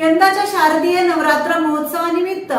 यंदाच्या शारदीय नवरात्र महोत्सवानिमित्त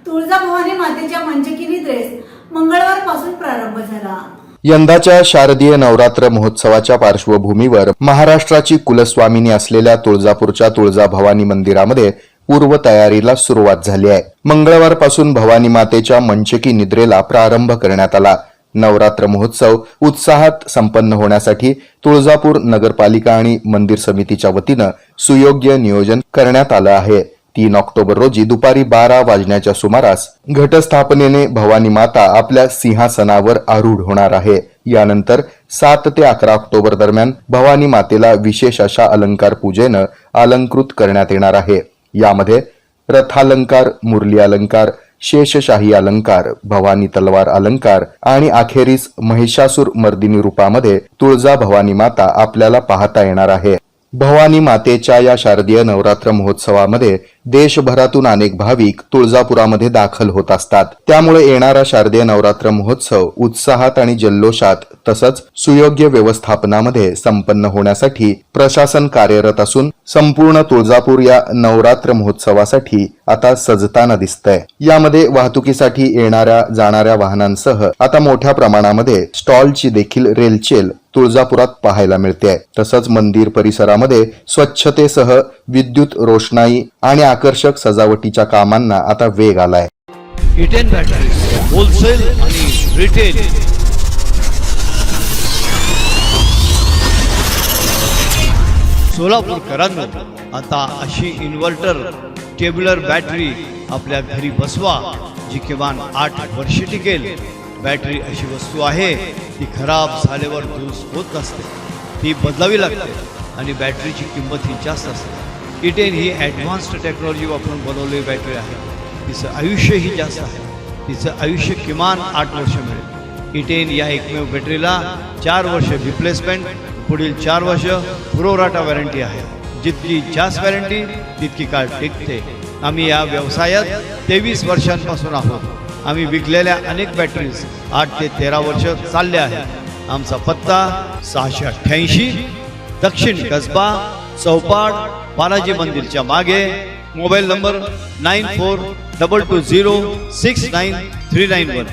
तुळजाभवानी मातेच्या मंचकी निद्रेस मंगळवारपासून प्रारंभ झाला। यंदाच्या शारदीय नवरात्र महोत्सवाच्या पार्श्वभूमीवर महाराष्ट्राची कुलस्वामिनी असलेल्या तुळजापूरच्या तुळजाभवानी मंदिरामध्ये पूर्व तयारीला सुरुवात झाली आहे। मंगळवारपासून भवानी मातेच्या मंचकी निद्रेला प्रारंभ करण्यात आला। नवरात्र महोत्सव उत्साहात संपन्न होण्यासाठी तुळजापूर नगरपालिका आणि मंदिर समितीच्या वतीनं सुयोग्य नियोजन करण्यात आलं आहे। 3 ऑक्टोबर रोजी दुपारी 12 वाजण्याच्या सुमारास घटस्थापनेने भवानी माता आपल्या सिंहासनावर आरूढ होणार आहे। यानंतर 7 ते 11 ऑक्टोबर दरम्यान भवानी मातेला विशेष अशा अलंकार पूजेनं अलंकृत करण्यात येणार आहे। यामध्ये रथालंकार, मुरली अलंकार, शेषशाही अलंकार, भवानी तलवार अलंकार आणि अखेरीस महिषासूर मर्दिनी रूपामध्ये तुळजा भवानी माता आपल्याला पाहता येणार आहे। भवानी मातेच्या या शारदीय नवरात्र महोत्सवामध्ये देशभरातून अनेक भाविक तुळजापुरामध्ये दाखल होत असतात। त्यामुळे येणारा शारदीय नवरात्र महोत्सव उत्साहात आणि जल्लोषात तसंच सुयोग्य व्यवस्थापनामध्ये संपन्न होण्यासाठी प्रशासन कार्यरत असून संपूर्ण तुळजापूर या नवरात्र महोत्सवासाठी आता सजताना दिसतंय। यामध्ये वाहतुकीसाठी येणाऱ्या जाणाऱ्या वाहनांसह आता मोठ्या प्रमाणामध्ये स्टॉलची देखील रेलचेल तुळजापुरात पाहायला मिळते। तसंच मंदिर परिसरामध्ये स्वच्छतेसह विद्युत रोषणाई आणि आकर्षक सजावटीच्या कामांना आता वेग आलाय। इटेन बॅटरीज होलसेल आणि रिटेल सोलापूरकरांनो, आता अशी इन्व्हर्टर टेब्युलर बॅटरी आपल्या घरी बसवा जी किमान 8 वर्षे टिकेल। बॅटरी अशी वस्तू आहे ती खराब झाल्यावर दुरुस्त होत नसते, ती बदलावी लागते आणि बॅटरीची किंमत ही जास्त असते। इटेन ही ॲडव्हान्स्ड टेक्नॉलॉजी वापरून बनवलेली बॅटरी आहे। तिचं आयुष्यही जास्त आहे, तिचं आयुष्य किमान 8 वर्ष मिळेल। इटेन या एकमेव बॅटरीला 4 वर्ष रिप्लेसमेंट, पुढील 4 वर्ष प्रोराटा वॉरंटी आहे। जितकी जास्त वॉरंटी तितकी काळ टिकते। आम्ही या व्यवसायात 23 वर्षांपासून आहोत। आम्ही विकलेल्या अनेक बॅटरीज 8 ते 13 वर्ष चालल्या आहेत। आमचा पत्ता 688 दक्षिण कसबा चौपाड बालाजी मंदिरच्या मागे। Mobile number 9422069391।